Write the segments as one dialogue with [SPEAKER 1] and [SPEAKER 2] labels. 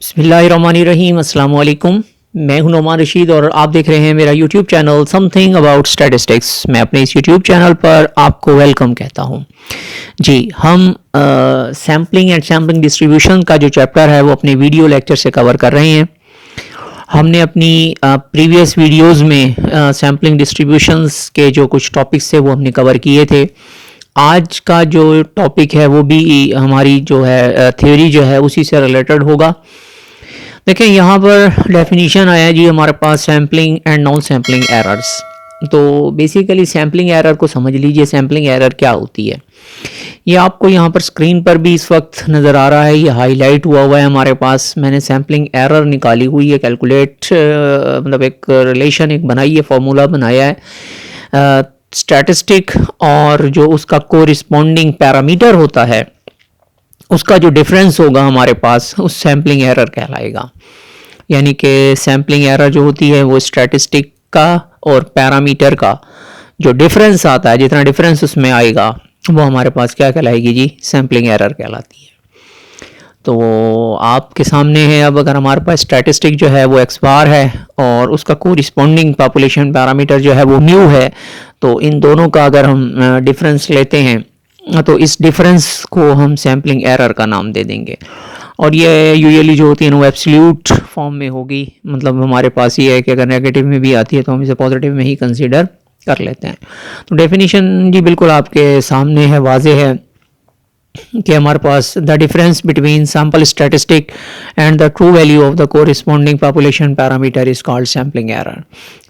[SPEAKER 1] बिस्मिल्लाहिर्रहमानिर्रहीम, अस्सलाम वालेकुम। मैं हूं नोमान रशीद और आप देख रहे हैं मेरा YouTube channel something about statistics. मैं अपने इस यूट्यूब चैनल पर आपको वेलकम कहता हूं। जी, हम सैम्पलिंग एंड सैम्पलिंग डिस्ट्रीब्यूशन का जो चैप्टर है वो अपने वीडियो लेक्चर से कवर कर रहे हैं। हमने अपनी प्रीवियस वीडियोस में सैम्पलिंग डिस्ट्रीब्यूशंस के जो कुछ टॉपिक्स थे वो हमने कवर किए थे। आज का जो टॉपिक है वो भी हमारी जो है थ्योरी जो है उसी से रिलेटेड होगा। देखें, यहाँ पर डेफिनेशन आया है जी हमारे पास sampling and non sampling errors. तो बेसिकली सैम्पलिंग एरर को समझ लीजिए, सैम्पलिंग एरर क्या होती है। ये आपको यहाँ पर स्क्रीन पर भी इस वक्त नज़र आ रहा है, ये हाईलाइट हुआ है हमारे पास। मैंने सैम्पलिंग एरर निकाली हुई है, कैलकुलेट मतलब एक रिलेशन एक बनाई है, फॉर्मूला बनाया है। स्टैटिस्टिक और जो उसका कोरिस्पोंडिंग पैरामीटर होता है उसका जो डिफरेंस होगा हमारे पास उस सैम्पलिंग एरर कहलाएगा। यानी कि सैम्पलिंग एरर जो होती है वो स्टैटिस्टिक का और पैरामीटर का जो डिफरेंस आता है, जितना डिफरेंस उसमें आएगा वो हमारे पास क्या कहलाएगी जी, सैम्पलिंग एरर कहलाती है। तो आपके सामने है, अब अगर हमारे पास स्टैटिस्टिक जो है वो एक्स बार है और उसका कोरिस्पोंडिंग पॉपुलेशन पैरामीटर जो है वो म्यू है, तो इन दोनों का अगर हम डिफरेंस लेते हैं तो इस डिफरेंस को हम सैम्पलिंग एरर का नाम दे देंगे। और ये यूजुअली जो होती है वो एब्सोल्यूट फॉर्म में होगी। मतलब हमारे पास ये है कि अगर नेगेटिव में भी आती है तो हम इसे पॉजिटिव में ही कंसीडर कर लेते हैं। तो डेफिनेशन जी बिल्कुल आपके सामने है, वाजे है कि हमारे पास the difference between sample statistic and the true value of the corresponding population parameter is called sampling error.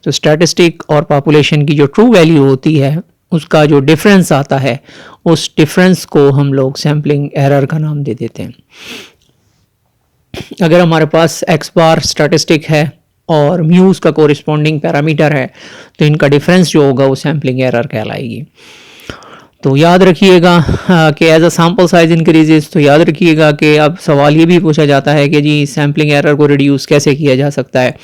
[SPEAKER 1] तो स्टैटिस्टिक और पॉपुलेशन की जो ट्रू वैल्यू होती है उसका जो डिफरेंस आता है उस डिफरेंस को हम लोग सैम्पलिंग एरर का नाम दे देते हैं। अगर हमारे पास एक्स बार स्टैटिस्टिक है और म्यूज का कोरिस्पोंडिंग पैरामीटर है तो इनका डिफरेंस जो होगा वो सैम्पलिंग एरर कहलाएगी। तो याद रखिएगा कि as a sample size increases, तो याद रखिएगा कि अब सवाल ये भी पूछा जाता है कि जी सैम्पलिंग एरर को रिड्यूस कैसे किया जा सकता है।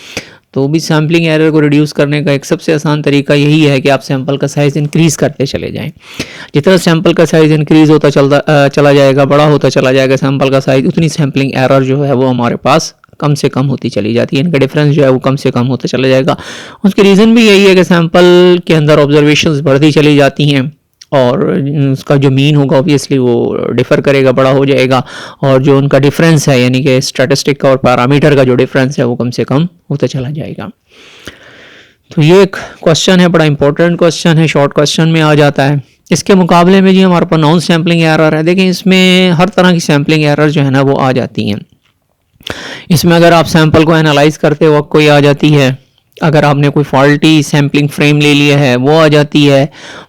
[SPEAKER 1] तो भी सैम्पलिंग एरर को रिड्यूस करने का एक सबसे आसान तरीका यही है कि आप सैंपल का साइज़ इंक्रीज़ करते चले जाएं। जितना सैंपल का साइज़ इंक्रीज़ होता चला जाएगा, बड़ा होता चला जाएगा सैंपल का साइज़, उतनी सैम्पलिंग एरर जो है वो हमारे पास कम से कम होती चली जाती है। इनका डिफरेंस जो है वो कम से कम होता चला जाएगा। उसकी रीज़न भी यही है कि सैंपल के अंदर ऑब्जर्वेशंस बढ़ती चली जाती हैं और उसका जो मीन होगा ऑब्वियसली वो डिफ़र करेगा, बड़ा हो जाएगा। और जो उनका डिफरेंस है यानी कि स्टैटिस्टिक का और पैरामीटर का जो डिफरेंस है वो कम से कम होता चला जाएगा। तो ये एक क्वेश्चन है, बड़ा इंपॉर्टेंट क्वेश्चन है, शॉर्ट क्वेश्चन में आ जाता है। इसके मुकाबले में जी हमारे पास नॉन सैम्पलिंग एरर है। देखें, इसमें हर तरह की सैम्पलिंग एरर जो है ना वो आ जाती हैं। इसमें अगर आप सैंपल को एनालाइज करते वक्त कोई आ जाती है, अगर आपने कोई फॉल्टी सैम्पलिंग फ्रेम ले लिया है वो आ जाती है,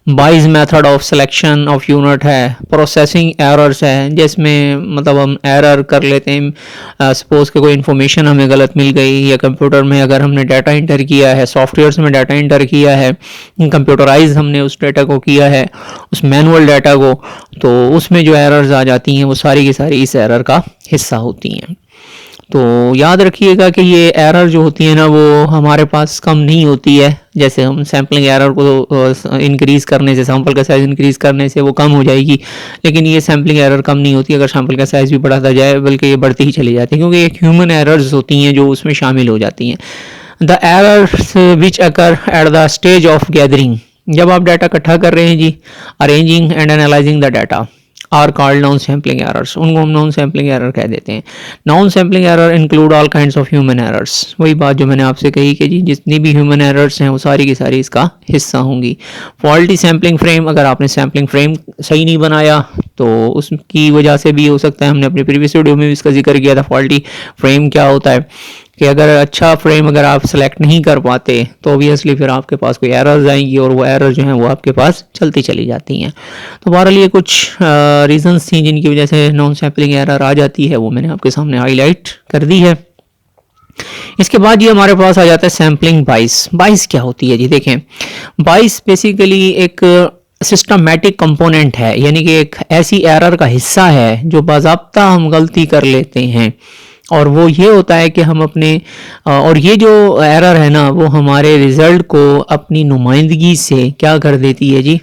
[SPEAKER 1] bias method of selection of unit है, प्रोसेसिंग एरर्स है जिसमें मतलब हम एरर कर लेते हैं। सपोज कि कोई इन्फॉर्मेशन हमें गलत मिल गई या कंप्यूटर में अगर हमने डाटा इंटर किया है, सॉफ्टवेयर्स में डाटा इंटर किया है, कंप्यूटराइज हमने उस डाटा को किया है, उस मैनुअल डाटा को, तो उसमें जो एरर्स आ जाती हैं वो सारी की सारी इस एरर का हिस्सा होती हैं। तो याद रखिएगा कि ये एरर जो होती है ना वो हमारे पास कम नहीं होती है। जैसे हम सैम्पलिंग एरर को इंक्रीज़ करने से, सैंपल का साइज़ इंक्रीज़ करने से वो कम हो जाएगी, लेकिन ये सैम्पलिंग एरर कम नहीं होती। अगर सैंपल का साइज़ भी बढ़ाता जाए बल्कि ये बढ़ती ही चली जाती है, क्योंकि एक ह्यूमन एरर्स होती हैं जो उसमें शामिल हो जाती हैं। The errors which occur at the stage of gathering, जब आप डाटा इकट्ठा कर रहे हैं जी, arranging and analysing the data are called non sampling errors, उनको हम नॉन सैम्पलिंग एरर कह देते हैं। Non sampling error include all kinds of human errors. वही बात जो मैंने आपसे कही कि जी जितनी भी ह्यूमन एरर्स हैं वो सारी की सारी इसका हिस्सा होंगी। फॉल्टी सैम्पलिंग फ्रेम, अगर आपने सैम्पलिंग फ्रेम सही नहीं बनाया तो उसकी वजह से भी हो सकता है। हमने अपने प्रीवियस वीडियो में भी इसका जिक्र किया था फॉल्टी फ्रेम क्या होता है, कि अगर अच्छा फ्रेम अगर आप सेलेक्ट नहीं कर पाते तो ऑब्वियसली फिर आपके पास कोई एरर्स आएंगी और वो एरर जो हैं वो आपके पास चलती चली जाती हैं। तो बहरहाल ये कुछ रीजंस थी जिनकी वजह से नॉन सैम्पलिंग एरर आ जाती है, वो मैंने आपके सामने हाईलाइट कर दी है। इसके बाद ये हमारे पास आ जाता है सैम्पलिंग बाइस। बाइस क्या होती है जी? देखें, बाइस बेसिकली एक सिस्टमैटिक कंपोनेंट है, यानी कि एक ऐसी एरर का हिस्सा है जो बाज़ाब्ता हम गलती कर लेते हैं। और वो ये होता है कि हम अपने और ये जो एरर है ना वो हमारे रिज़ल्ट को अपनी नुमाइंदगी से क्या कर देती है जी,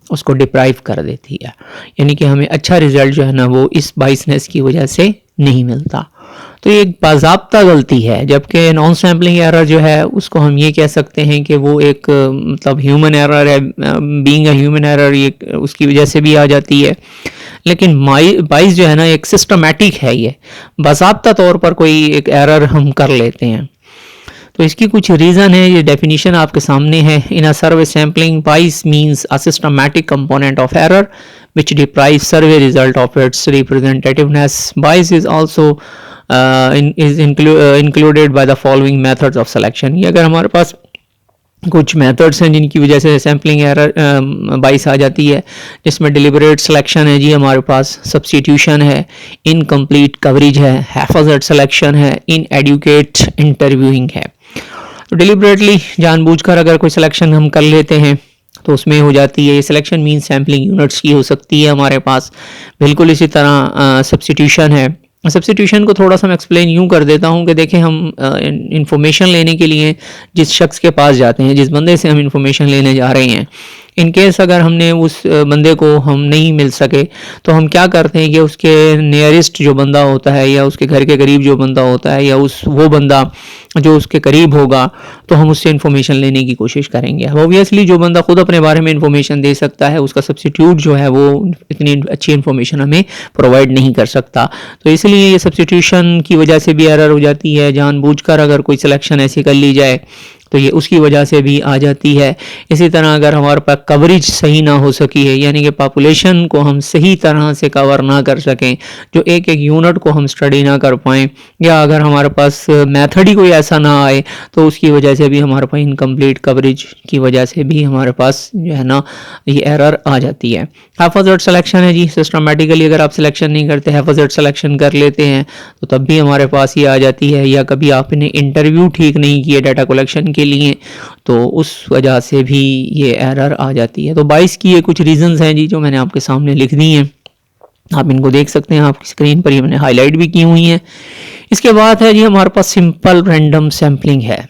[SPEAKER 1] उसको डिप्राइव कर देती है। यानी कि हमें अच्छा रिज़ल्ट जो है ना वो इस बाइसनेस की वजह से नहीं मिलता। तो तो ये एक बाज़ाब्ता गलती है, जबकि नॉन सैम्पलिंग एरर जो है उसको हम ये कह सकते हैं कि वो एक मतलब ह्यूमन एरर है, बीइंग अ ह्यूमन एरर ये उसकी वजह से भी आ जाती है। लेकिन बाइस जो है ना एक सिस्टमेटिक है, ये बाज़ाब्ता तौर पर कोई एक एरर हम कर लेते हैं। तो इसकी कुछ रीज़न है, ये डेफिनेशन आपके सामने है। इन अ सर्वे सैम्पलिंग बाइस means a systematic component of error which deprives survey result of its representativeness. Bias is also included by the following methods of selection. ये अगर हमारे पास कुछ मेथड्स हैं जिनकी वजह से सैम्पलिंग एरर बाइस आ जाती है, जिसमें डिलिबरेट सिलेक्शन है जी हमारे पास, सब्स्टिट्यूशन है, इनकम्प्लीट कवरेज है, हैफाजर्ड सिलेक्शन है, इनएडुकेट इंटरव्यूइंग है। तो डिलिबरेटली जानबूझकर अगर कोई सिलेक्शन हम कर लेते हैं तो उसमें हो जाती है, ये सिलेक्शन मीन सैम्पलिंग यूनिट्स की हो सकती है हमारे पास। बिल्कुल इसी तरह सब्स्टिट्यूशन है। सब्स्टिट्यूशन को थोड़ा सा मैं एक्सप्लेन यूँ कर देता हूँ कि देखें, हम इंफॉर्मेशन लेने के लिए जिस शख्स के पास जाते हैं, जिस बंदे से हम इंफॉर्मेशन लेने जा रहे हैं, इन केस अगर हमने उस बंदे को हम नहीं मिल सके तो हम क्या करते हैं कि उसके नियरेस्ट जो बंदा होता है या उसके घर के करीब जो बंदा होता है या वो बंदा जो उसके करीब होगा तो हम उससे इन्फॉर्मेशन लेने की कोशिश करेंगे। ऑब्वियसली जो बंदा खुद अपने बारे में इन्फॉर्मेशन दे सकता है उसका सब्स्टिट्यूट जो है वो इतनी अच्छी इन्फॉर्मेशन हमें प्रोवाइड नहीं कर सकता। तो इसलिए ये सब्स्टिट्यूशन की वजह से भी एरर हो जाती है। जानबूझकर अगर कोई सिलेक्शन ऐसी कर ली जाए तो ये उसकी वजह से भी आ जाती है। इसी तरह अगर हमारे पास कवरेज सही ना हो सकी है, यानी कि पॉपुलेशन को हम सही तरह से कवर ना कर सकें, जो एक एक यूनिट को हम स्टडी ना कर पाएँ, या अगर हमारे पास मेथड ही कोई ऐसा ना आए तो उसकी वजह से भी हमारे पास इनकम्प्लीट कवरेज की वजह से भी हमारे पास जो है ना ये एरर आ जाती है। हैफाजर्ड सिलेक्शन है जी, सिस्टमेटिकली अगर आप सिलेक्शन नहीं करते, हैफाजर्ड सिलेक्शन कर लेते हैं तो तब भी हमारे पास ये आ जाती है। या कभी आपने इंटरव्यू ठीक नहीं किए डाटा कलेक्शन के लिए तो उस वजह से भी ये एरर आ जाती है। तो 22 की ये कुछ रीजंस हैं जी जो मैंने आपके सामने लिख दी हैं, आप इनको देख सकते हैं, आपकी स्क्रीन पर ये मैंने हाईलाइट भी की हुई हैं। इसके बाद है जी हमारे पास सिंपल रैंडम सैम्पलिंग है।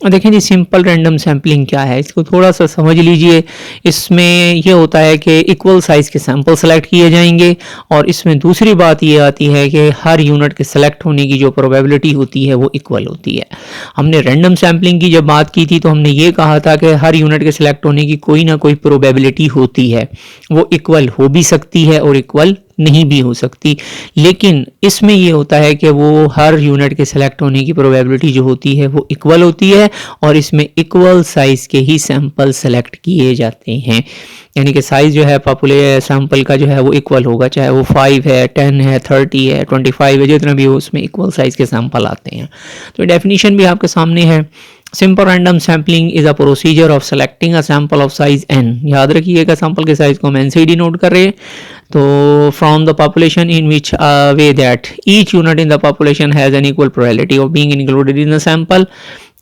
[SPEAKER 1] देखें जी, सिंपल रैंडम सैम्पलिंग क्या है, इसको थोड़ा सा समझ लीजिए। इसमें ये होता है कि इक्वल साइज़ के सैंपल सेलेक्ट किए जाएंगे, और इसमें दूसरी बात ये आती है कि हर यूनिट के सेलेक्ट होने की जो प्रोबेबिलिटी होती है वो इक्वल होती है। हमने रैंडम सैम्पलिंग की जब बात की थी तो हमने ये कहा था कि हर यूनिट के सिलेक्ट होने की कोई ना कोई प्रोबेबिलिटी होती है, वो इक्वल हो भी सकती है और इक्वल नहीं भी हो सकती। लेकिन इसमें ये होता है कि वो हर यूनिट के सिलेक्ट होने की प्रोबेबिलिटी जो होती है वो इक्वल होती है, और इसमें इक्वल साइज़ के ही सैंपल सेलेक्ट किए जाते हैं। यानी कि साइज़ जो है सैंपल का जो है वो इक्वल होगा, चाहे वो 5 है, 10 है, 30 है, 25 है, जितना भी हो उसमें इक्वल साइज़ के सैंपल आते हैं। तो डेफिनीशन भी आपके सामने है। Simple random sampling is a procedure of selecting a sample of size n। याद रखिएगा, सैंपल के साइज को हम n से डिनोट कर रहे हैं। तो from the population in which way that each unit in the population has an equal probability of being included in the sample.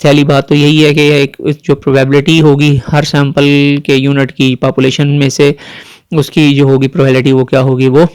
[SPEAKER 1] पहली बात तो यही है कि एक जो प्रोबेबिलिटी होगी हर सैंपल के यूनिट की पॉपुलेशन में से, उसकी जो होगी प्रोबेबिलिटी वो क्या होगी, वो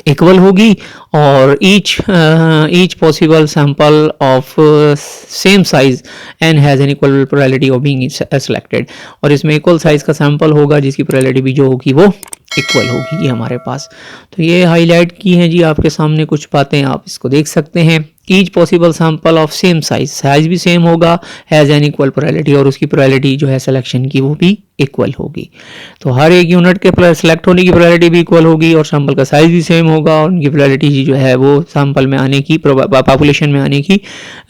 [SPEAKER 1] इक्वल होगी। और each possible sample of same size n has an equal probability of being selected. और इसमें इक्वल साइज का सैंपल होगा जिसकी प्रोबेबिलिटी भी जो होगी वो इक्वल होगी ये हमारे पास। तो ये हाईलाइट की हैं जी आपके सामने कुछ बातें, आप इसको देख सकते हैं। Each possible sample of same size भी सेम होगा, हैज़ एन इक्वल प्रोबेबिलिटी, और उसकी प्रोबेबिलिटी जो है सिलेक्शन की वो भी इक्वल होगी। तो हर एक यूनिट के सिलेक्ट होने की प्रोबेबिलिटी भी इक्वल होगी, और सैंपल का साइज भी सेम होगा, और उनकी प्रोबेबिलिटी जो है वो सैंपल में आने की, पॉपुलेशन में आने की,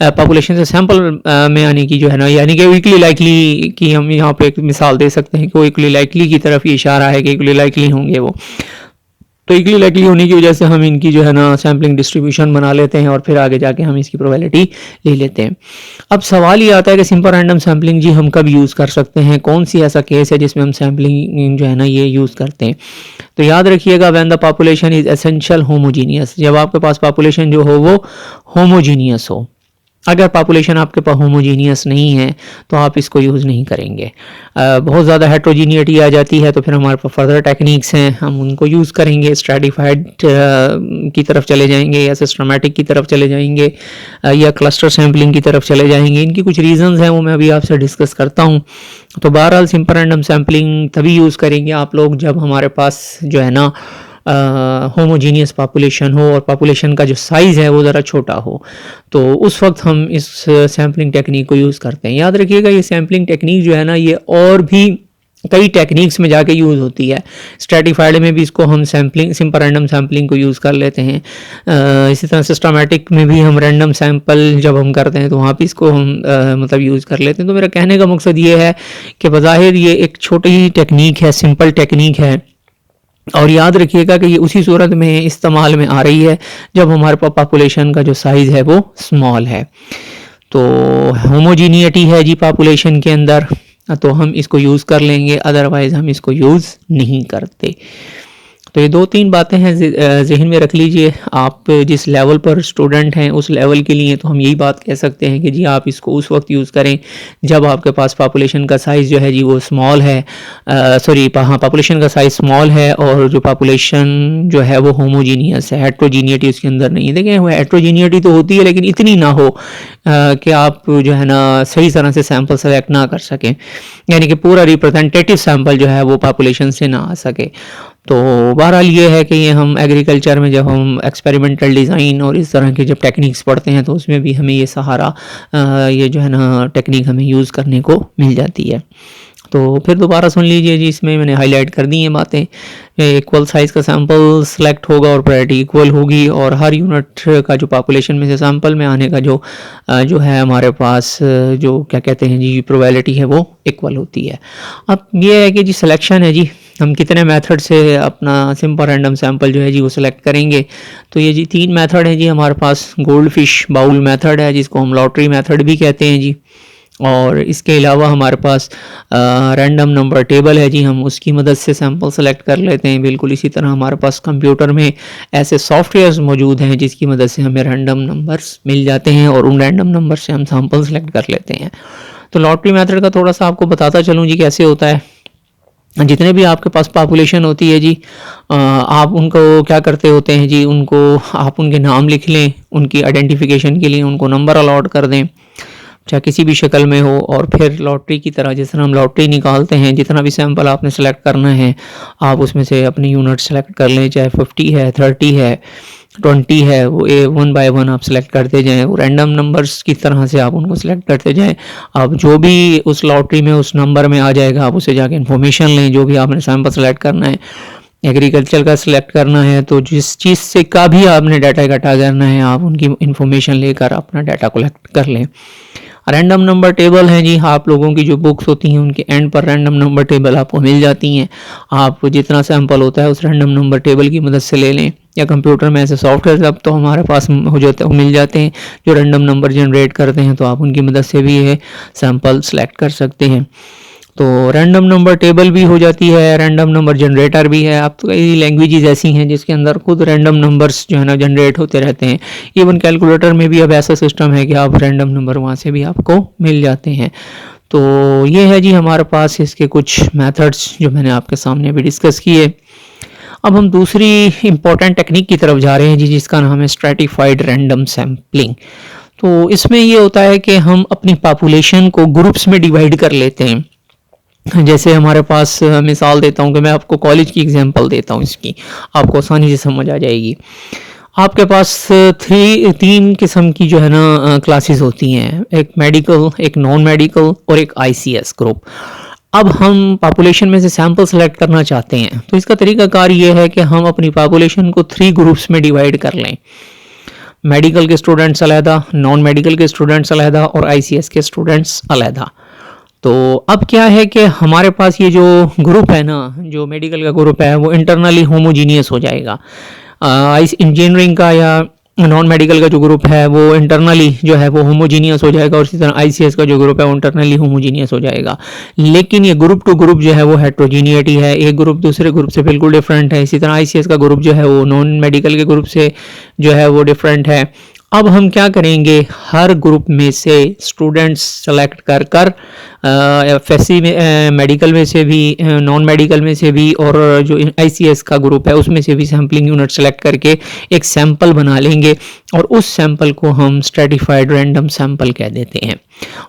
[SPEAKER 1] पॉपुलेशन से सैंपल में आने की जो है ना, यानी कि इक्वली लाइकली की हम यहाँ पे एक मिसाल दे सकते हैं कि वो इक्वली लाइकली की तरफ ये इशारा है कि इक्वली लाइकली होंगे वो। तो इक्वली लाइकली होने की वजह से हम इनकी जो है ना सैम्पलिंग डिस्ट्रीब्यूशन बना लेते हैं, और फिर आगे जाके हम इसकी प्रोबेबिलिटी ले लेते हैं। अब सवाल ये आता है कि सिंपल रैंडम सैम्पलिंग जी हम कब यूज़ कर सकते हैं, कौन सी ऐसा केस है जिसमें हम सैम्पलिंग जो है ना ये यूज़ करते हैं। तो याद रखिएगा, when the population is essential homogeneous, जब आपके पास पॉपुलेशन जो हो वो होमोजीनियस हो। अगर पॉपुलेशन आपके पास होमोजीनियस नहीं है तो आप इसको यूज़ नहीं करेंगे। बहुत ज़्यादा हेट्रोजीनिटी आ जाती है तो फिर हमारे पास फर्दर टेक्निक्स हैं, हम उनको यूज़ करेंगे। स्ट्रेटिफाइड की तरफ चले जाएंगे, या सिस्टमेटिक की तरफ चले जाएंगे, या क्लस्टर सैम्पलिंग की तरफ चले जाएंगे। इनकी कुछ रीज़न्स हैं वो मैं अभी आपसे डिस्कस करता हूँ। तो बहरहाल सिंपल रैंडम सैम्पलिंग तभी यूज़ करेंगे आप लोग जब हमारे पास जो है ना होमोजीनियस पॉपुलेशन हो और पॉपुलेशन का जो साइज़ है वो ज़रा छोटा हो, तो उस वक्त हम इस सैम्पलिंग टेक्निक को यूज़ करते हैं। याद रखिएगा ये सैम्पलिंग टेक्निक जो है ना, ये और भी कई टेक्निक्स में जाके यूज़ होती है। स्ट्रेटिफाइड में भी इसको हम सैम्पलिंग, सिंपल रैंडम सैम्पलिंग को यूज़ कर लेते हैं। इसी तरह सिस्टमैटिक में भी हम रैंडम सैम्पल जब हम करते हैं तो वहाँ भी इसको हम मतलब यूज़ कर लेते हैं। तो मेरा कहने का मकसद ये है कि बज़ाहिर ये एक छोटी ही टेक्निक है, सिंपल टेक्निक है, और याद रखिएगा कि ये उसी सूरत में इस्तेमाल में आ रही है जब हमारे पास पॉपुलेशन का जो साइज़ है वो स्मॉल है। तो होमोजीनियटी है जी पॉपुलेशन के अंदर, तो हम इसको यूज़ कर लेंगे, अदरवाइज़ हम इसको यूज़ नहीं करते। तो ये 2-3 बातें हैं, ज़हन में रख लीजिए। आप जिस लेवल पर स्टूडेंट हैं उस लेवल के लिए तो हम यही बात कह सकते हैं कि जी आप इसको उस वक्त यूज़ करें जब आपके पास पॉपुलेशन का साइज़ जो है जी वो स्मॉल है, हाँ पॉपुलेशन का साइज़ स्मॉल है और जो पॉपुलेशन जो है वो होमोजीनियस है, हेट्रोजीनियटी उसके अंदर नहीं है। देखिए वो हेट्रोजीनियटी तो होती है लेकिन इतनी ना हो कि आप जो है ना सही तरह से सैंपल सेलेक्ट ना कर सकें, यानी कि पूरा रिप्रेजेंटेटिव सैंपल जो है वो पॉपुलेशन से ना आ सके। तो बहरहाल ये है कि ये हम एग्रीकल्चर में जब हम एक्सपेरिमेंटल डिज़ाइन और इस तरह के जब टेक्निक्स पढ़ते हैं तो उसमें भी हमें ये सहारा, ये जो है ना टेक्निक हमें यूज़ करने को मिल जाती है। तो फिर दोबारा सुन लीजिए जी, इसमें मैंने हाईलाइट कर दी हैं बातें। इक्वल साइज़ का सैंपल सेलेक्ट होगा और प्रायोरिटी इक्वल होगी, और हर यूनिट का जो पॉपुलेशन में से सैंपल में आने का जो है हमारे पास जो क्या कहते हैं जी प्रोबेबिलिटी है वो इक्वल होती है। अब ये है कि जी सिलेक्शन है जी, हम कितने मेथड से अपना सिंपल रैंडम सैंपल जो है जी वो सिलेक्ट करेंगे। तो ये जी 3 मेथड हैं जी हमारे पास। गोल्ड फिश बाउल मेथड है जिसको हम लॉटरी मेथड भी कहते हैं जी, और इसके अलावा हमारे पास रैंडम नंबर टेबल है जी, हम उसकी मदद से सैंपल सेलेक्ट कर लेते हैं। बिल्कुल इसी तरह हमारे पास कंप्यूटर में ऐसे सॉफ्टवेयर्स मौजूद हैं जिसकी मदद से हमें रैंडम नंबर्स मिल जाते हैं और उन रैंडम नंबर से हम सैंपल सेलेक्ट कर लेते हैं। तो लॉटरी मेथड का थोड़ा सा आपको बताता चलूँ जी कैसे होता है। जितने भी आपके पास पॉपुलेशन होती है जी, आप उनको क्या करते होते हैं जी, उनको आप उनके नाम लिख लें, उनकी आइडेंटिफिकेशन के लिए उनको नंबर अलॉट कर दें, चाहे किसी भी शक्ल में हो, और फिर लॉटरी की तरह जिस तरह हम लॉटरी निकालते हैं, जितना भी सैंपल आपने सेलेक्ट करना है आप उसमें से अपनी यूनिट सेलेक्ट कर लें, चाहे 50 है, 30 है, 20 है, वो 1 बाय 1 आप सेलेक्ट करते जाएं। वो रैंडम नंबर्स की तरह से आप उनको सेलेक्ट करते जाएं। आप जो भी उस लॉटरी में उस नंबर में आ जाएगा आप उसे जाके इन्फॉर्मेशन लें, जो भी आपने सैंपल सेलेक्ट करना है। एग्रीकल्चर का सिलेक्ट करना है तो जिस चीज़ से का भी आपने डाटा इकट्ठा करना है आप उनकी इन्फॉर्मेशन लेकर अपना डाटा कलेक्ट कर लें। रैंडम नंबर टेबल है जी, आप लोगों की जो बुक्स होती हैं उनके एंड पर रैंडम नंबर टेबल आपको मिल जाती हैं। आप जितना सैंपल होता है उस रैंडम नंबर टेबल की मदद से ले लें, या कंप्यूटर में ऐसे सॉफ्टवेयर अब तो हमारे पास मिल जाते हैं जो रैंडम नंबर जनरेट करते हैं, तो आप उनकी मदद से भी ये सैंपल सेलेक्ट कर सकते हैं। तो रैंडम नंबर टेबल भी हो जाती है, रैंडम नंबर जनरेटर भी है। अब तो कई लैंग्वेजेस ऐसी हैं जिसके अंदर खुद रैंडम नंबर्स जो है ना जनरेट होते रहते हैं। इवन कैलकुलेटर में भी अब ऐसा सिस्टम है कि आप रैंडम नंबर वहाँ से भी आपको मिल जाते हैं। तो ये है जी हमारे पास इसके कुछ मेथड्स जो मैंने आपके सामने भी डिस्कस किए। अब हम दूसरी इम्पॉर्टेंट टेक्निक की तरफ जा रहे हैं जी, जिसका नाम है स्ट्रैटिफाइड रैंडम सैम्पलिंग। तो इसमें ये होता है कि हम अपनी पॉपुलेशन को ग्रुप्स में डिवाइड कर लेते हैं। जैसे हमारे पास, मिसाल देता हूँ कि मैं आपको कॉलेज की एग्जांपल देता हूँ, इसकी आपको आसानी से समझ आ जाएगी। आपके पास 3 किस्म की जो है ना क्लासेस होती हैं, एक मेडिकल, एक नॉन मेडिकल और एक ICS ग्रुप। अब हम पॉपुलेशन में से सैंपल सेलेक्ट करना चाहते हैं तो इसका तरीकाकार ये है कि हम अपनी पॉपुलेशन को 3 ग्रुप्स में डिवाइड कर लें। मेडिकल के स्टूडेंट्स अलहदा, नॉन मेडिकल के स्टूडेंट्स अलहदा और ICS के स्टूडेंट्स अलहदा। तो अब क्या है कि हमारे पास ये जो ग्रुप है ना, जो मेडिकल का ग्रुप है वो इंटरनली होमोजीनियस हो जाएगा। इंजीनियरिंग का या नॉन मेडिकल का जो ग्रुप है वो इंटरनली जो है वो होमोजीनियस हो जाएगा, और इसी तरह ICS का जो ग्रुप है वो इंटरनली होमोजीनियस हो जाएगा। लेकिन ये ग्रुप टू ग्रुप जो है वो हेट्रोजीनियटी है, एक ग्रुप दूसरे ग्रुप से बिल्कुल डिफरेंट है। इसी तरह ICS का ग्रुप जो है वो नॉन मेडिकल के ग्रुप से जो है वो डिफरेंट है। अब हम क्या करेंगे, हर ग्रुप में से स्टूडेंट्स सेलेक्ट कर FSC में मेडिकल में से भी, नॉन मेडिकल में से भी, और जो ICS का ग्रुप है उसमें से भी सैम्पलिंग यूनिट सेलेक्ट करके एक सैंपल बना लेंगे और उस सैंपल को हम स्ट्रेटिफाइड रैंडम सैंपल कह देते हैं।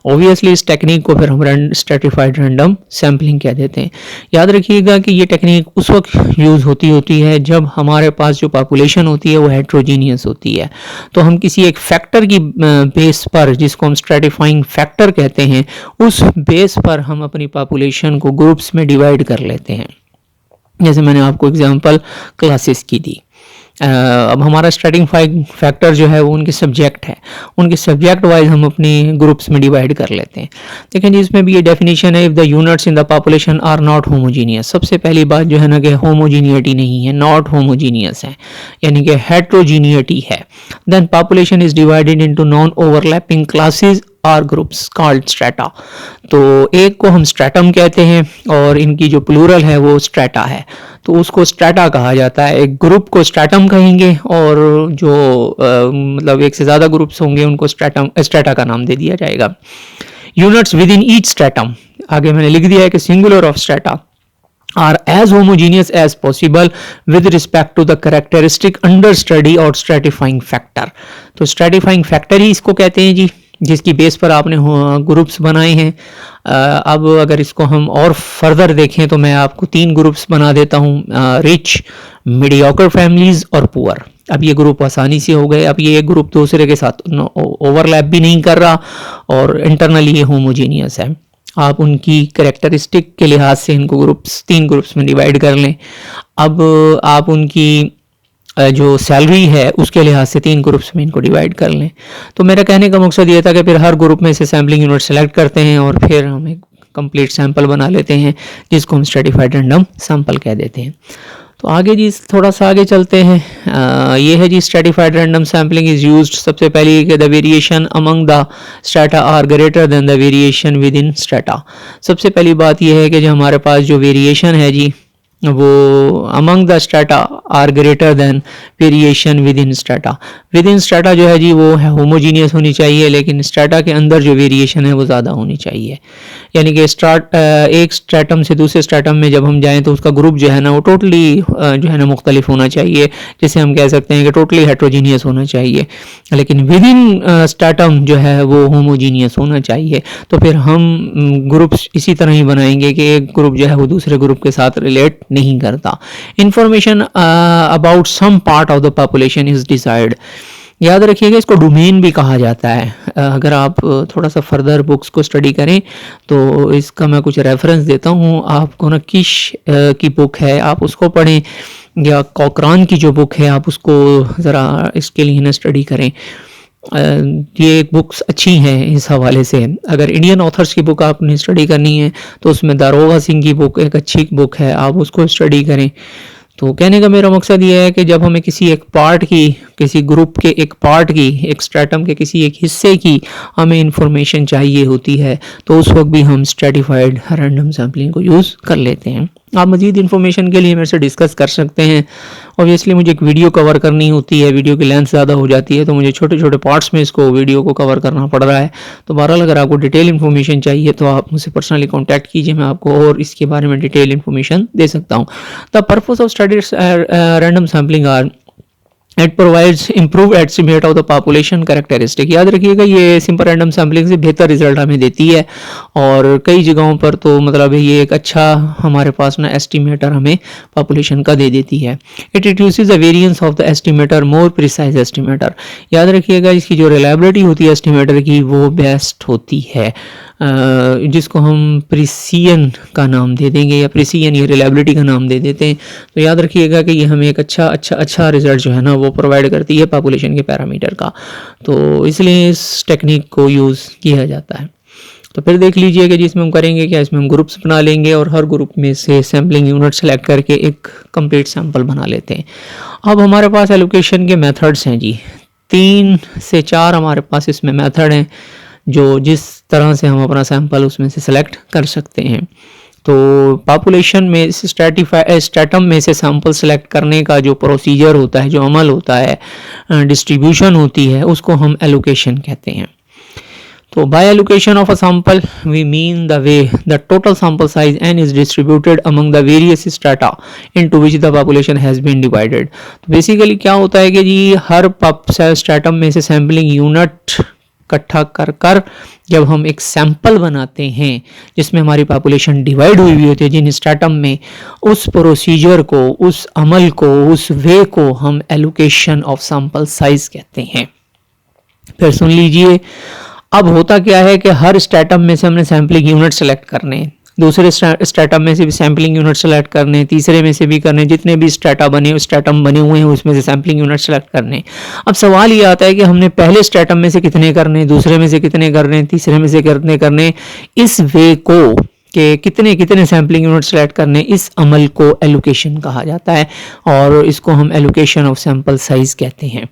[SPEAKER 1] ऑब्वियसली इस टेक्निक को फिर हम स्ट्रेटिफाइड रैंडम सैम्पलिंग कह देते हैं। याद रखिएगा कि ये टेक्निक उस वक्त यूज़ होती है जब हमारे पास जो पॉपुलेशन होती है वो हेट्रोजीनियस होती है। तो हम किसी एक फैक्टर की बेस पर, जिसको हम स्ट्रेटिफाइंग फैक्टर कहते हैं, उस बेस पर हम अपनी पॉपुलेशन को ग्रुप्स में डिवाइड कर लेते हैं। जैसे मैंने आपको एग्जांपल क्लासेस की दी। अब हमारा स्ट्रेटिफाइंग फैक्टर जो है वो उनके सब्जेक्ट है, उनके सब्जेक्ट वाइज हम अपनी ग्रुप्स में डिवाइड कर लेते हैं। लेकिन इसमें भी ये डेफिनेशन है, if the units in the population are not homogeneous. सबसे पहली बात जो है ना कि होमोजीनियटी नहीं है, नॉट होमोजीनियस है, यानी कि हेट्रोजीनियटी है। Then population is divided into non overlapping classes or groups called strata. तो एक को हम स्ट्रेटम कहते हैं और इनकी जो प्लूरल है वो स्ट्रेटा है, तो उसको स्ट्रेटा कहा जाता है। एक ग्रुप को स्ट्रेटम कहेंगे और जो मतलब एक से ज़्यादा ग्रुप्स होंगे उनको स्ट्रेटा का नाम दे दिया जाएगा। Units with in each stratum, आगे मैंने लिख दिया है कि singular of strata are as homogeneous as possible with respect to the characteristic under study or stratifying factor। तो stratifying factor ही इसको कहते हैं जी, जिसकी बेस पर आपने ग्रुप्स बनाए हैं। अब अगर इसको हम और फर्दर देखें तो मैं आपको 3 ग्रुप्स बना देता हूँ, रिच, मीडियोकर फैमिलीज और पुअर। अब ये ग्रुप आसानी से हो गए। अब ये एक ग्रुप दूसरे के साथ ओवरलैप भी नहीं कर रहा और इंटरनली ये होमोजीनियस है। आप उनकी कैरेक्टरिस्टिक के लिहाज से इनको ग्रुप्स 3 ग्रुप्स में डिवाइड कर लें। अब आप उनकी जो सैलरी है उसके लिहाज से 3 ग्रुप्स में इनको डिवाइड कर लें। तो मेरा कहने का मकसद ये था कि फिर हर ग्रुप में से सैम्पलिंग यूनिट सेलेक्ट करते हैं और फिर हम एक कंप्लीट सैंपल बना लेते हैं जिसको हम स्ट्रेटिफाइड रैंडम सैंपल कह देते हैं। तो आगे जी थोड़ा सा आगे चलते हैं। ये है जी stratified random sampling is used. सबसे पहले कि the variation among the strata are greater than the variation within strata. सबसे पहली बात यह है कि जो हमारे पास जो वेरिएशन है जी वो among the strata are greater than variation within strata. Within strata जो है जी वो है होमोजीनियस होनी चाहिए, लेकिन स्ट्रेटा के अंदर जो वेरिएशन है वो ज़्यादा होनी चाहिए। यानी कि एक स्ट्रेटम से दूसरे स्ट्रेटम में जब हम जाएं तो उसका ग्रुप जो है ना वो टोटली जो है ना मुख्तलिफ होना चाहिए, जिसे हम कह सकते हैं कि टोटली हेट्रोजीनियस होना चाहिए। लेकिन विद इन स्ट्रेटम जो है वो होमोजीनियस होना चाहिए। तो फिर हम ग्रुप्स इसी तरह ही बनाएंगे कि एक ग्रुप जो है वो दूसरे ग्रुप के साथ रिलेट नहीं करता। Information about some part of the population is decide. याद रखिएगा इसको डोमेन भी कहा जाता है। अगर आप थोड़ा सा फर्दर बुक्स को स्टडी करें तो इसका मैं कुछ रेफरेंस देता हूँ आपको ना। किश की बुक है आप उसको पढ़ें, या कॉकरान की जो बुक है आप उसको ज़रा इसके लिए ना स्टडी करें। ये एक बुक्स अच्छी हैं इस हवाले से। अगर इंडियन ऑथर्स की बुक आपने स्टडी करनी है तो उसमें दारोगा सिंह की बुक एक अच्छी बुक है, आप उसको स्टडी करें। तो कहने का मेरा मकसद ये है कि जब हमें किसी एक पार्ट की, किसी ग्रुप के एक पार्ट की, एक स्ट्रेटम के किसी एक हिस्से की हमें इंफॉर्मेशन चाहिए होती है तो उस वक्त भी हम स्ट्रेटिफाइड रैंडम सैम्पलिंग को यूज़ कर लेते हैं। आप मज़ीद इन्फॉर्मेशन के लिए मेरे से डिस्कस कर सकते हैं। ऑब्वियसली मुझे एक वीडियो कवर करनी होती है, वीडियो की लेंथ ज़्यादा हो जाती है तो मुझे छोटे छोटे पार्ट्स में इसको वीडियो को कवर करना पड़ रहा है। तो बहरहाल अगर आपको डिटेल इन्फॉर्मेशन चाहिए तो आप मुझसे पर्सनली कॉन्टैक्ट कीजिए, मैं आपको और इसके बारे में डिटेल इन्फॉर्मेशन दे सकता हूँ। The purpose of study random sampling are it provides improve estimate of the population characteristic. याद रखिएगा ये सिंपल रैंडम सैम्पलिंग से बेहतर रिजल्ट हमें देती है और कई जगहों पर तो मतलब ये एक अच्छा हमारे पास ना एस्टिमेटर हमें पॉपुलेशन का दे देती है। It reduces the variance of the estimator more precise estimator. याद रखिएगा इसकी जो रिलायबिलिटी होती है एस्टिमेटर की वो बेस्ट होती है, जिसको हम प्रिसियन का नाम दे देंगे या प्रिसियन या रिलायबिलिटी का नाम दे देते हैं। तो याद रखिएगा कि ये हमें एक अच्छा रिजल्ट जो है ना वो प्रोवाइड करती है पॉपुलेशन के पैरामीटर का। तो इसलिए इस टेक्निक को यूज़ किया जाता है। तो फिर देख लीजिए कि जिसमें हम करेंगे क्या, इसमें हम ग्रुप्स बना लेंगे और हर ग्रुप में से सैम्पलिंग यूनिट सेलेक्ट करके एक कंप्लीट सैंपल बना लेते हैं। अब हमारे पास एलोकेशन के मेथड्स हैं जी, 3 से 4 हमारे पास इसमें मेथड हैं जो जिस तरह से हम अपना सैंपल उसमें से सेलेक्ट कर सकते हैं। तो पॉपुलेशन में स्ट्रेटम में से सैंपल सेलेक्ट करने का जो प्रोसीजर होता है, जो अमल होता है, डिस्ट्रीब्यूशन होती है, उसको हम एलोकेशन कहते हैं। तो by allocation of a sample we mean the way the total sample size n is distributed among the various strata into which the population has been divided। तो बेसिकली क्या होता है कि जी हर स्ट्रेटम में से सैम्पलिंग यूनिट इकट्ठा कर कर जब हम एक सैंपल बनाते हैं जिसमें हमारी पॉपुलेशन डिवाइड हुई हुई होती है जिन स्ट्रेटम में, उस प्रोसीजर को, उस अमल को, उस वे को हम एलोकेशन ऑफ सैंपल साइज कहते हैं। फिर सुन लीजिए, अब होता क्या है कि हर स्ट्रेटम में से हमने सैम्पलिंग यूनिट सेलेक्ट करने, दूसरे स्ट्रेटम में से भी सैम्पलिंग यूनिट सेलेक्ट करने, तीसरे में से भी करने, जितने भी स्ट्रेटम बने हुए हैं उसमें से सैम्पलिंग यूनिट सेलेक्ट करने। अब सवाल ये आता है कि हमने पहले स्ट्रेटम में से कितने करने, दूसरे में से कितने करने, तीसरे में से कितने करने। इस वे को कि कितने कितने सैम्पलिंग यूनिट सेलेक्ट करने, इस अमल को एलोकेशन कहा जाता है और इसको हम एलोकेशन ऑफ सैंपल साइज कहते हैं।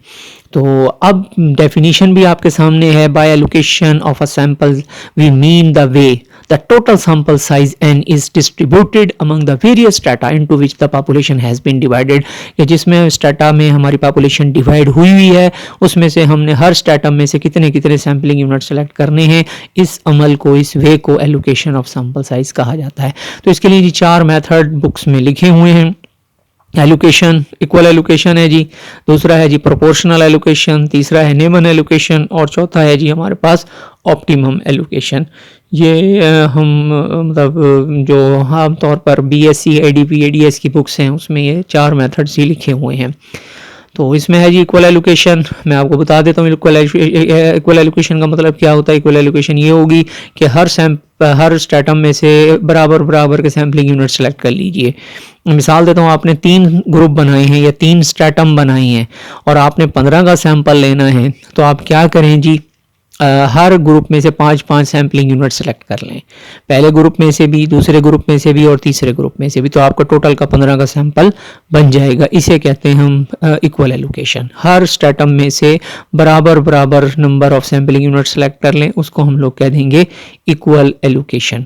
[SPEAKER 1] तो अब डेफिनेशन भी आपके सामने है। By allocation of a sample we mean the way the total sample size n is distributed among the various strata into which the population has been divided, कि जिसमें स्ट्रेटा में हमारी पॉपुलेशन डिवाइड हुई हुई है उसमें से हमने हर स्ट्रेटम में से कितने कितने सैम्पलिंग यूनिट सेलेक्ट करने हैं। इस अमल को, इस वे को एलोकेशन ऑफ सैंपल साइज कहा जाता है। तो इसके लिए जी 4 मेथड बुक्स में लिखे हुए हैं। एलोकेशन, इक्वल एलोकेशन है जी, दूसरा है जी प्रोपोर्शनल एलोकेशन, तीसरा है नेमन एलोकेशन और चौथा है जी हमारे पास ऑप्टिमम एलोकेशन। ये हम मतलब जो आम तौर पर बीएससी, एडीपी, एडीएस की बुक्स हैं उसमें ये 4 मेथड्स ही लिखे हुए हैं। तो इसमें है जी इक्वल एलोकेशन। मैं आपको बता देता हूँ इक्वल एलोकेशन का मतलब क्या होता है। इक्वल एलोकेशन ये होगी कि हर स्ट्रेटम में से बराबर बराबर के सैम्पलिंग यूनिट सेलेक्ट कर लीजिए। मिसाल देता हूँ, आपने 3 ग्रुप बनाए हैं या 3 स्ट्रेटम बनाए हैं और आपने 15 का सैंपल लेना है, तो आप क्या करें जी, हर ग्रुप में से 5-5 सैम्पलिंग यूनिट सेलेक्ट कर लें, पहले ग्रुप में से भी, दूसरे ग्रुप में से भी और तीसरे ग्रुप में से भी, तो आपका टोटल का 15 का सैंपल बन जाएगा। इसे कहते हैं हम इक्वल एलोकेशन। हर स्ट्रेटम में से बराबर बराबर number of sampling unit select कर लें, उसको हम लोग कह देंगे इक्वल एलोकेशन।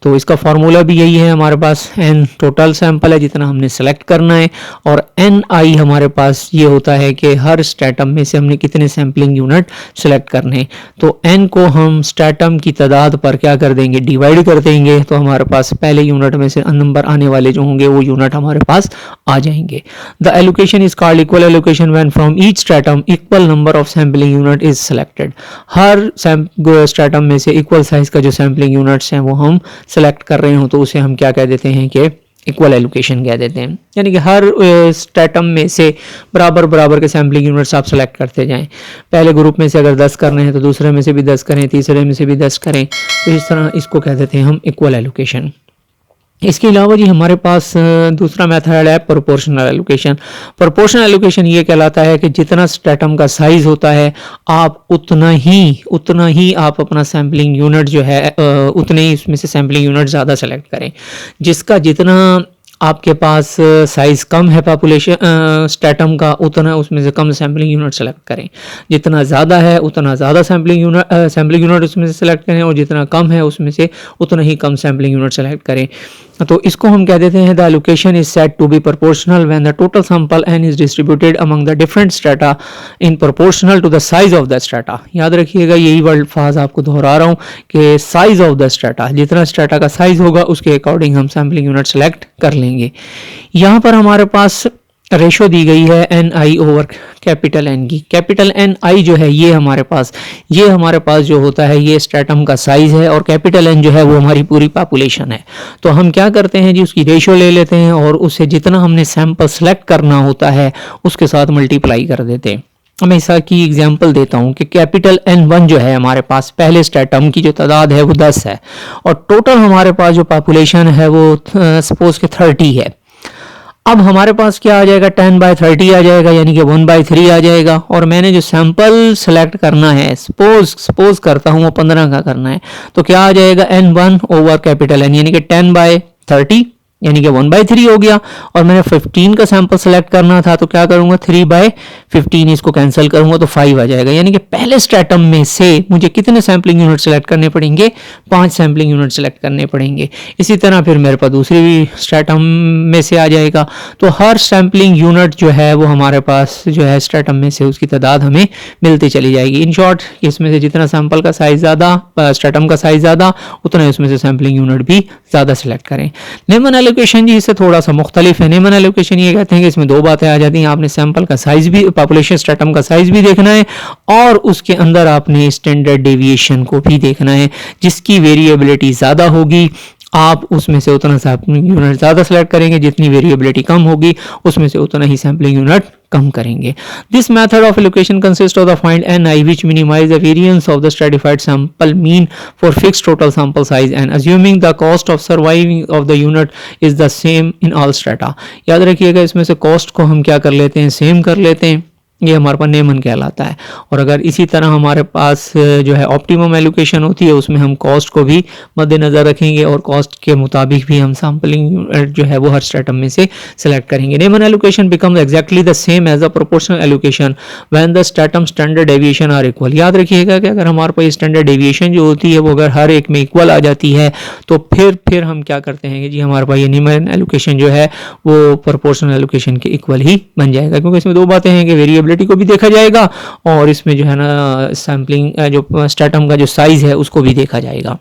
[SPEAKER 1] तो इसका फॉर्मूला भी यही है हमारे पास, n टोटल सैंपल है जितना हमने सेलेक्ट करना है और ni हमारे पास ये होता है कि हर स्ट्रेटम में से हमने कितने सैम्पलिंग यूनिट सेलेक्ट करने हैं। तो n को हम स्ट्रेटम की तादाद पर क्या कर देंगे, डिवाइड कर देंगे, तो हमारे पास पहले यूनिट में से नंबर आने वाले जो होंगे वो यूनिट हमारे पास आ जाएंगे। The allocation is called equal allocation when from each stratum equal number of sampling unit is selected. Her stratum में से इक्वल साइज का जो सैम्पलिंग यूनिट्स हैं वो हम सेलेक्ट कर रहे हो तो उसे हम क्या कह देते हैं कि इक्वल एलोकेशन कह देते हैं। यानी कि हर स्ट्रेटम में से बराबर बराबर के सैम्पलिंग यूनिट्स आप सेलेक्ट करते जाएं। पहले ग्रुप में से अगर 10 करने हैं तो दूसरे में से भी 10 करें, तीसरे में से भी 10 करें, तो इस तरह इसको कह देते हैं हम इक्वल एलोकेशन। इसके अलावा जी हमारे पास दूसरा मेथड है प्रोपोर्शनल एलोकेशन। प्रोपोर्शनल एलोकेशन ये कहलाता है कि जितना स्ट्रेटम का साइज होता है आप उतना ही आप अपना सैम्पलिंग यूनिट जो है उतने ही उसमें से सैम्पलिंग यूनिट ज़्यादा सेलेक्ट करें। जिसका जितना आपके पास साइज़ कम है पॉपुलेशन स्ट्रेटम का, उतना उसमें से कम सैम्पलिंग यूनिट सेलेक्ट करें। जितना ज़्यादा है उतना ज़्यादा सैम्पलिंग यूनिट उसमें से सेलेक्ट करें और जितना कम है उसमें से उतना ही कम सैम्पलिंग यूनिट सेलेक्ट करें। तो इसको हम कह देते हैं the allocation is said to be proportional when the total sample n is distributed among the different strata in proportional to the size of the strata. याद रखिएगा, यही वर्ड फाज आपको दोहरा रहा हूँ कि साइज ऑफ द स्ट्रेटा, जितना strata का साइज होगा उसके अकॉर्डिंग हम सैम्पलिंग यूनिट सेलेक्ट कर लेंगे। यहाँ पर हमारे पास रेशो दी गई है ni ओवर कैपिटल N की। कैपिटल Ni जो है ये हमारे पास जो होता है ये स्ट्रेटम का साइज है और कैपिटल N जो है वो हमारी पूरी पॉपुलेशन है। तो हम क्या करते हैं जी, उसकी रेशो ले लेते हैं और उससे जितना हमने सैंपल सेलेक्ट करना होता है उसके साथ मल्टीप्लाई कर देते हैं। मैं इसका की एग्जांपल देता हूँ कि कैपिटल N1 जो है हमारे पास पहले स्ट्रेटम की जो तादाद है वो 10 है और टोटल हमारे पास जो पॉपुलेशन है वो सपोज के 30 है। अब हमारे पास क्या आ जाएगा, 10/30 आ जाएगा, यानी कि 1/3 आ जाएगा। और मैंने जो सैंपल सेलेक्ट करना है, सपोज करता हूँ वो 15 का करना है, तो क्या आ जाएगा, N1 ओवर कैपिटल N, यानी कि 10/30 यानी कि 1/3 हो गया, और मैंने 15 का सैंपल सेलेक्ट करना था तो क्या करूंगा, 3/15 इसको कैंसिल करूंगा तो 5 आ जाएगा। यानी कि पहले स्ट्रैटम में से मुझे कितने सैम्पलिंग यूनिट सेलेक्ट करने पड़ेंगे, 5 सैम्पलिंग यूनिट सेलेक्ट करने पड़ेंगे। इसी तरह फिर मेरे पास दूसरी भी स्ट्रैटम में से आ जाएगा, तो हर सैम्पलिंग यूनिट जो है वो हमारे पास जो है स्ट्रैटम में से उसकी तादाद हमें मिलती चली जाएगी। इन शॉर्ट, इसमें से जितना सैंपल का साइज ज़्यादा, स्ट्रैटम का साइज ज़्यादा, उतना उसमें से सैम्पलिंग यूनिट भी ज़्यादा सेलेक्ट करें। नेमन एलोकेशन जी इससे थोड़ा सा मुख्तलिफ है। नेमन एलोकेशन ये कहते हैं कि इसमें दो बातें आ जाती हैं, आपने सैंपल का साइज भी, पॉपुलेशन स्ट्रैटम का साइज भी देखना है, और उसके अंदर आपने स्टैंडर्ड डेविएशन को भी देखना है। जिसकी वेरिएबिलिटी ज़्यादा होगी आप उसमें से उतना सैम्पलिंग यूनिट ज़्यादा सेलेक्ट करेंगे, जितनी वेरिएबिलिटी कम होगी उसमें से उतना ही सैम्पलिंग यूनिट कम करेंगे। This method of allocation consist of the find ni which minimize the variance of the stratified sample mean for fixed total sample size and assuming the cost of surviving of the unit is the same in all strata। याद रखिएगा, इसमें से cost को हम क्या कर लेते हैं, सेम कर लेते हैं, ये हमारे पास नेमन कहलाता है। और अगर इसी तरह हमारे पास जो है ऑप्टिमम एलोकेशन होती है, उसमें हम कॉस्ट को भी मद्देनज़र रखेंगे और कॉस्ट के मुताबिक भी हम सैम्पलिंग जो है वो हर स्ट्रैटम में से सेलेक्ट करेंगे। Neyman allocation becomes exactly the same as a proportional allocation when the stratum standard deviation are equal. याद रखिएगा कि अगर हमारे पास स्टैंडर्ड डेविएशन जो होती है वो अगर हर एक में इक्वल आ जाती है तो फिर हम क्या करते हैं कि जी हमारे पास ये नेमन एलोकेशन जो है वो प्रोपोर्शनल एलोकेशन के इक्वल ही बन जाएगा, क्योंकि इसमें दो बातें हैं कि वेरिएबल को भी देखा जाएगा और इसमें जो है ना सैम्पलिंग जो स्ट्रैटम का जो साइज है उसको भी देखा जाएगा।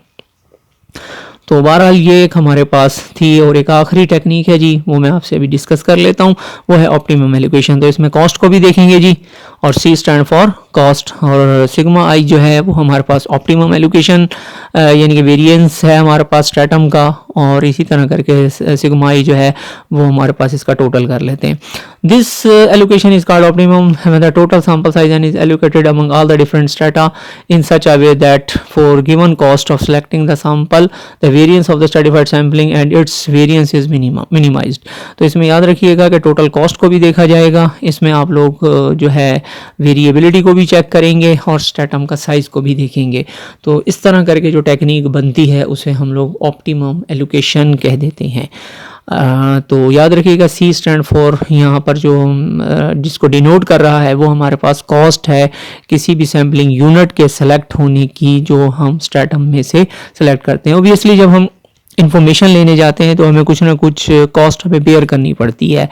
[SPEAKER 1] तो बहरहाल ये एक हमारे पास थी, और एक आखिरी टेक्निक है जी, वो मैं आपसे अभी डिस्कस कर लेता हूँ, वो है ऑप्टिमम एलोकेशन। तो इसमें कॉस्ट को भी देखेंगे जी, और सी स्टैंड फॉर कॉस्ट, और सिग्मा आई जो है वो हमारे पास ऑप्टिमम एलोकेशन यानी कि वेरिएंस है हमारे पास स्ट्रैटम का, और इसी तरह करके सिग्मा आई जो है वो हमारे पास इसका टोटल कर लेते हैं। This allocation is called optimum when the total sample size and is allocated among all the different strata in such a way that for given cost of selecting the sample the variance of the stratified sampling and it's variance is minimised. तो इसमें याद रखिएगा कि total cost को भी देखा जाएगा, इसमें आप लोग जो है वेरिएबिलिटी को भी चेक करेंगे और स्ट्रैटम का साइज को भी देखेंगे। तो इस तरह करके जो टेक्निक बनती है उसे हम लोग ऑप्टिमम एलोकेशन कह देते हैं। तो याद रखिएगा सी स्टैंड फॉर यहाँ पर जो जिसको डिनोट कर रहा है वो हमारे पास कॉस्ट है किसी भी सैम्पलिंग यूनिट के सेलेक्ट होने की जो हम स्ट्रैटम में से सेलेक्ट करते हैं। ऑब्वियसली जब हम इन्फॉर्मेशन लेने जाते हैं तो हमें कुछ ना कुछ कॉस्ट हमें बेयर करनी पड़ती है।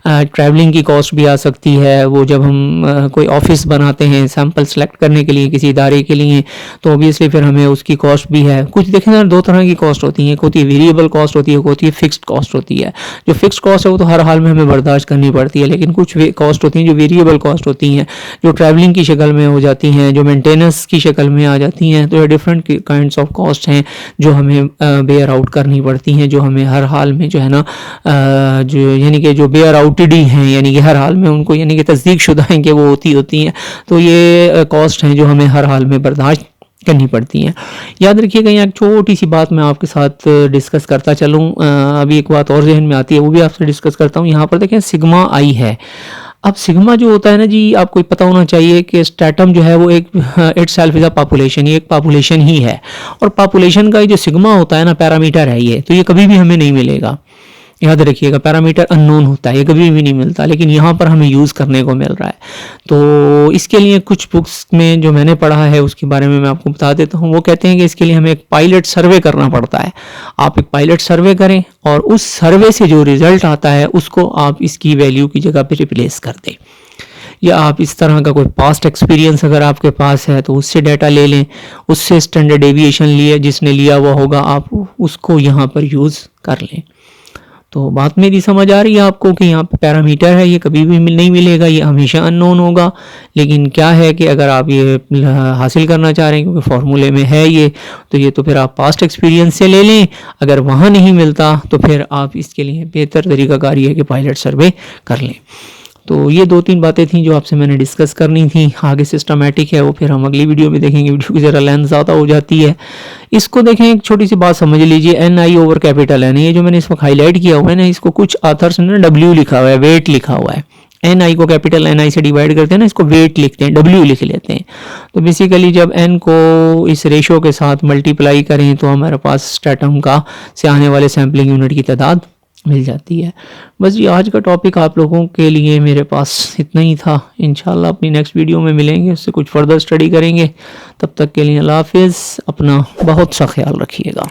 [SPEAKER 1] ट्रैवलिंग की कॉस्ट भी आ सकती है, वो जब हम कोई ऑफिस बनाते हैं सैंपल सेलेक्ट करने के लिए किसी इदारे के लिए, तो ऑब्वियसली फिर हमें उसकी कॉस्ट भी है। कुछ देखें ना, दो तरह की कॉस्ट होती हैं, एक होती है वेरिएबल कॉस्ट होती है, एक होती है फिक्स्ड कॉस्ट होती है। जो फिक्स्ड कॉस्ट है वो तो हर हाल में हमें बर्दाश्त करनी पड़ती है, लेकिन कुछ कॉस्ट होती हैं जो वेरिएबल कॉस्ट होती हैं, जो ट्रैवलिंग की शक्ल में हो जाती हैं, जो मेंटेनेंस की शक्ल में आ जाती हैं। तो ये डिफरेंट काइंड्स ऑफ कॉस्ट हैं जो हमें बेयर आउट करनी पड़ती हैं, जो हमें हर हाल में जो है ना जो यानी कि जो बेयर आउटेड ही हैं, यानी कि हर हाल में उनको यानी कि तस्दीक शुदा हैं कि वो होती हैं। तो ये कॉस्ट हैं जो हमें हर हाल में बर्दाश्त करनी पड़ती हैं। याद रखिएगा, यहाँ एक छोटी सी बात मैं आपके साथ डिस्कस करता चलूँ। अभी एक बात और जहन में आती है, वो भी आपसे डिस्कस करता हूँ। यहाँ पर देखें सिग्मा आई है। अब सिग्मा जो होता है ना जी, आपको पता होना चाहिए कि स्ट्रैटम जो है वो एक it self is a population, ये एक पॉपुलेशन ही है, और पॉपुलेशन का जो सिग्मा होता है ना पैरामीटर है ये, तो ये कभी भी हमें नहीं मिलेगा। याद रखिएगा, पैरामीटर अननोन होता है, ये कभी भी नहीं मिलता, लेकिन यहाँ पर हमें यूज़ करने को मिल रहा है। तो इसके लिए कुछ बुक्स में जो मैंने पढ़ा है उसके बारे में मैं आपको बता देता हूँ। वो कहते हैं कि इसके लिए हमें एक पायलट सर्वे करना पड़ता है। आप एक पायलट सर्वे करें और उस सर्वे से जो रिजल्ट आता है उसको आप इसकी वैल्यू की जगह पर रिप्लेस कर दें, या आप इस तरह का कोई पास्ट एक्सपीरियंस अगर आपके पास है तो उससे डाटा ले लें, उससे स्टैंडर्ड डेविएशन लिए जिसने लिया हुआ होगा आप उसको यहाँ पर यूज़ कर लें। तो बात मेरी समझ आ रही है आपको कि यहाँ पे पैरामीटर है, ये कभी भी नहीं मिलेगा, ये हमेशा अननोन होगा। लेकिन क्या है कि अगर आप ये हासिल करना चाह रहे हैं क्योंकि फॉर्मूले में है ये, तो ये तो फिर आप पास्ट एक्सपीरियंस से ले लें। अगर वहाँ नहीं मिलता तो फिर आप इसके लिए बेहतर तरीकाकार ये है कि पायलट सर्वे कर लें। तो ये दो तीन बातें थी जो आपसे मैंने डिस्कस करनी थी। आगे सिस्टमैटिक है वो फिर हम अगली वीडियो में देखेंगे, वीडियो की ज़रा लेंथ ज़्यादा हो जाती है। इसको देखें, एक छोटी सी बात समझ लीजिए, n i over capital N, ये जो मैंने इस वक्त हाईलाइट किया हुआ है ना, इसको कुछ आथर्स ने डब्ल्यू लिखा हुआ है, वेट लिखा हुआ है। एन आई को कैपिटल एन आई से डिवाइड करते हैं ना, इसको वेट लिखते हैं, डब्ल्यू लिख लेते हैं। तो बेसिकली जब एन को इस रेशो के साथ मल्टीप्लाई करें तो हमारे पास स्ट्रैटम का से आने वाले सैम्पलिंग यूनिट की तादाद मिल जाती है। बस ये आज का टॉपिक आप लोगों के लिए मेरे पास इतना ही था। इंशाल्लाह अपनी नेक्स्ट वीडियो में मिलेंगे, उससे कुछ फर्दर स्टडी करेंगे। तब तक के लिए अल्लाह हाफिज़, अपना बहुत सा ख्याल रखिएगा।